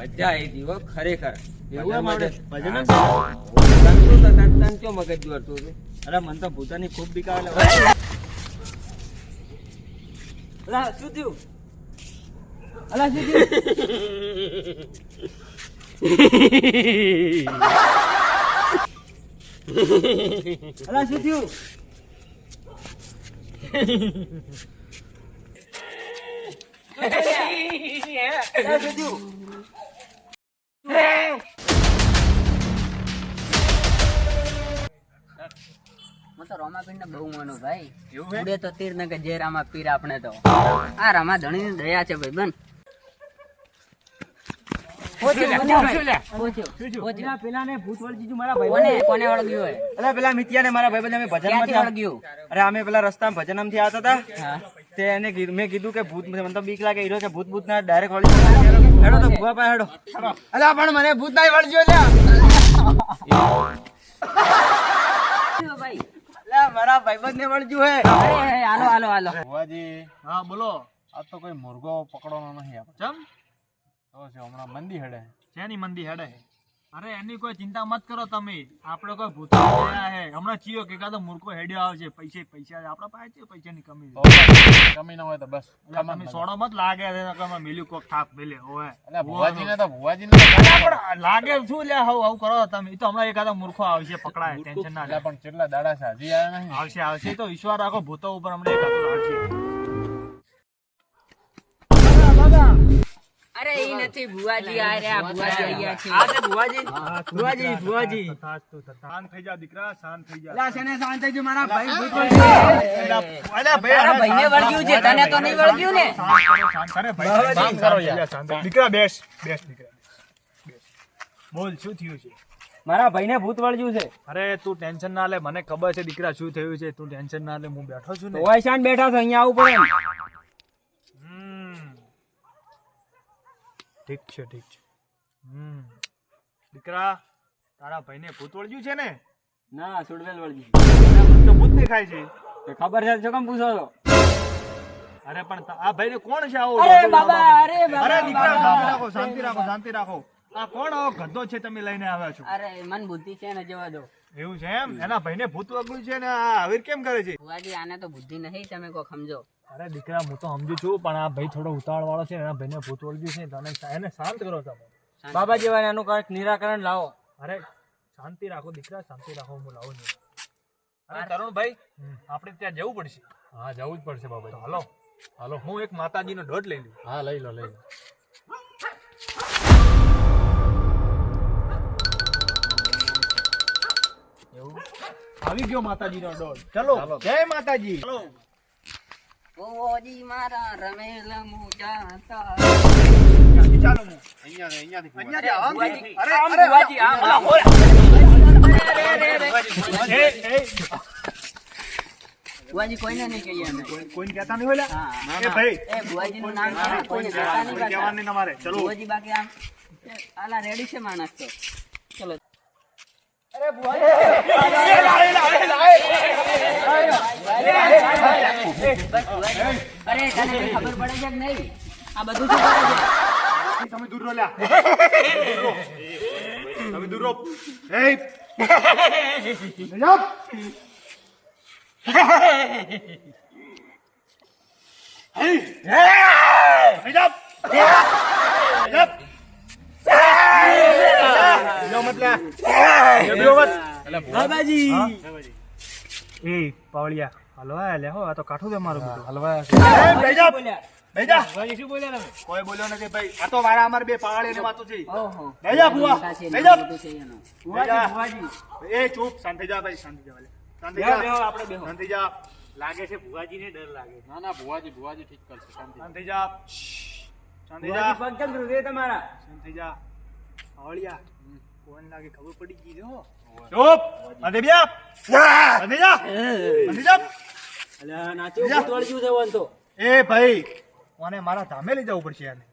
મજા આવી ગઈ હો ખરેખર. એવું ભજન તન ચો મગજ દોરતું હતું. અરે મને તો ભૂતાની ખૂબ બીક આવે. અલા શું થયું? અલા શું થયું? અલા શું થયું? તો રોમાપીર બહુ માનો ભાઈ. એવું ઉડે તો તીર ને કે જે રામા પીર આપણે તો આ રામા ધણી ની દયા છે ભાઈ બન. પેલાને ભૂત વળગી ગયું મારા ભાઈ. કોને વળગ્યું હોય? અરે પેલા મિત્યાને મારા ભાઈબંધ અમે ક્યાંથી ભજનમાં વળગ્યું? અરે અમે પેલા રસ્તામાં ભજનમથી આવતા હતા. હા. તે એને મેં કીધું કે ભૂત મને તો બીક લાગે હીરો કે ભૂત ભૂત ના ડાયરેક્ટ વળી હેડો તો ભૂવા પાસે હેડો. અલા પણ મને ભૂત નહીં વળગ્યો લ્યા. ભાઈ લ્યા મારા ભાઈબંધ ને વળગ્યું હે. હાલો હાલો હાલો. ભુવાજી હા બોલો. આ તો કોઈ મુર્ગો પકડવાનો નહીં આપણે. ચમ તો છે હમણાં મંદી હેડે. શેની મંદી હેડે? અરે એની કોઈ ચિંતા મત કરો તમે. આપણે કોઈ ભૂત ગયા હે હમણાં ચિયો કે કાતો મૂર્ખો હેડ્યો આવશે. પૈસા આપણા પાસે છે, પૈસાની કમી તો કમી ના હોય તો બસ તમે સોડો મત લાગે મિલ્યું કોક થાપ મેલે હોય. એટલે ભુવાજીને લાગે શું લે આવું કરો તમે. એ તો હમણાં એકાદો મૂર્ખો આવશે પકડાય. ટેન્શન ના લે. પણ કેટલા દાડા છે હજી આવ્યા નહીં. આવશે તો વિશ્વાસ રાખો ભૂતો ઉપર હમણાં એકાદો આવશે. અરે ઈ નથી ભુવાજી આ રહ્યા. ભુવાજી આયા છે. આ છે ભુવાજી. ભુવાજી શાંત થઈ જા દીકરા, શાંત થઈ જા. લા શેને શાંત થઈ ગયો મારા ભાઈ ભૂત તારા ભાઈને વળગ્યું છે, તને તો નહીં વળગ્યું ને? દીકરા બેસ દીકરા. બોલ શું થયું છે? મારા ભાઈને ભૂત વળગ્યું છે. અરે તું ટેન્શન ના લે, મને ખબર છે દીકરા શું થયું છે. તું ટેન્શન ના લે, હું બેઠો છું ને. ઓયશાન બેઠા છે, અહીંયા આવવું પડે. ઠીક છે દીકરા તારા ભાઈને ભૂત વળગ્યું છે ને? ના સુડવેલ વળગી. તો ભૂત દેખાય છે. ખબર છે શું કેમ પૂછો છો? અરે પણ આ ભાઈને કોણ છે આવો? અરે બાબા, અરે બાબા, અરે દીકરા બાબા. શાંતિ રાખો. આ કોણ આવો ગધો છે તમે લઈને આવ્યા છો? અરે મન બુદ્ધિ છે ને, જવા દો. એવું છે એમ? એના ભાઈને ભૂત વળગ્યું છે ને આ હવે કેમ કરે છે? ભુવાજી આને તો બુદ્ધિ નહીં, તમે કોઈ સમજો. અરે દીકરા હું તો સમજુ છું, પણ આ ભાઈ થોડો ઉતાવળ વાળો છે. એના ભાઈને ભૂત વળગ્યું છે, તમે એને શાંત કરો તમે. બાબા જેવા એનું કંઈક નિરાકરણ લાવો. અરે શાંતિ રાખો દીકરા, શાંતિ રાખો, હું લાવું નહીં. અરે તરુણભાઈ આપણે ત્યાં જવું પડશે. હા જવું જ પડશે બાબા. હાલો હું એક માતાજીનો દોઢ લઈ લઉં. હા લઈ લો. આવી ગયો માતાજીનો દોઢ. ચલો જય માતાજી. ચલો ઓજી મારા રમેલ મુજાતા. ચાલો ભુવાજી, અરે ભુવાજી, આ ભલા હોરા. ભુવાજી કોઈને નહીં કહીએ અમે. કોઈને કહેતા નહીં હોય. હા. એ ભાઈ એ ભુવાજીનું નામ છે, કોઈને કહેતા નહીં પાછા. કહેવાનું નહીં તમારે. ચલો ભુવાજી બાકી આમ આલા રેડી છે માણસ તો. ચલો. અરે તને કઈ ખબર પડે છે કે નહીં? આ બધું શું કરે છે? તમે દૂર રહો લ્યા. તમે દૂર રહો. બાબાજી પાવળિયા હલવા લે હો. આ તો કાઠું છે મારું બધું. હલવા બેજા શું બોલ્યા તમે? કોઈ બોલ્યો નથી ભાઈ. આ તો મારા અમારે બે પાવળિયા ની વાતો છે. ઓહો. બેજા ભુવા, છે, બેજા. બધું છે એનું. બેજા. એ ચૂપ શાંત થઈ જા ભાઈ, શાંત થઈ જા. શાંત થઈ જા. આપણે બેહો. શાંત થઈ જા. લાગે છે ભુવાજીને ડર લાગે. ના ભુવાજી ઠીક કરશે. શાંતિ. શાંત થઈ જા. શાંત થઈ જા. પગ કેમ ધ્રુવે તમારા? શાંત થઈ જા. પાવળિયા કોણ લાગે ખબર પડી ગઈ છે હો. ચૂપ. શાંત થઈ જા. શાંત થઈ જા. શાંત થઈ જા. અલ્યા નાચો ભૂત વળગ્યું છે વન તો. એ ભાઈ મને મારા ધામે લઈ જવું પડશે આને.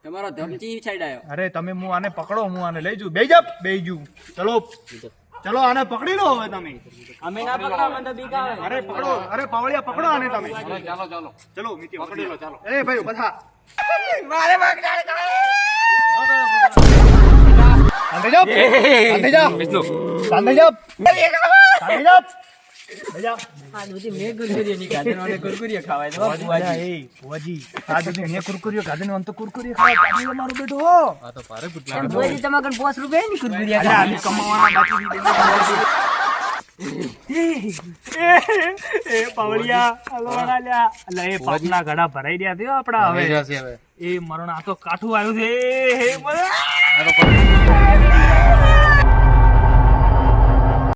તમારો ધમચી સાઈડ આવ્યો. અરે તમે હું આને પકડો, હું આને લઈ જઉં. બેહી જઉં. ચલો આને પકડી લો હવે તમે. અમે ના પકડા, મને તો બીક આવે. અરે પકડો. અરે પાવળિયા પકડો આને તમે. ચાલો ચલો મિત્યો પકડી લો ચાલો. એ ભાઈ બધા મારે પકડા. આ દૂધી મેં કુરકુરીઓ ની ખાધે ને ઓને કુરકુરીઓ ખવાય તો બુઆજી. પણ બુઆજી તમારે કણ 5 રૂપિયા ની કુરકુરીઓ ખાવા. એ પાવળિયા અલવાડા લ્યા. અલા એ પાપના ઘડા ભરાઈ રહ્યા થયો આપડા હવે એ મરણ આ તો કાઠું આવ્યું છે એ, હે મને.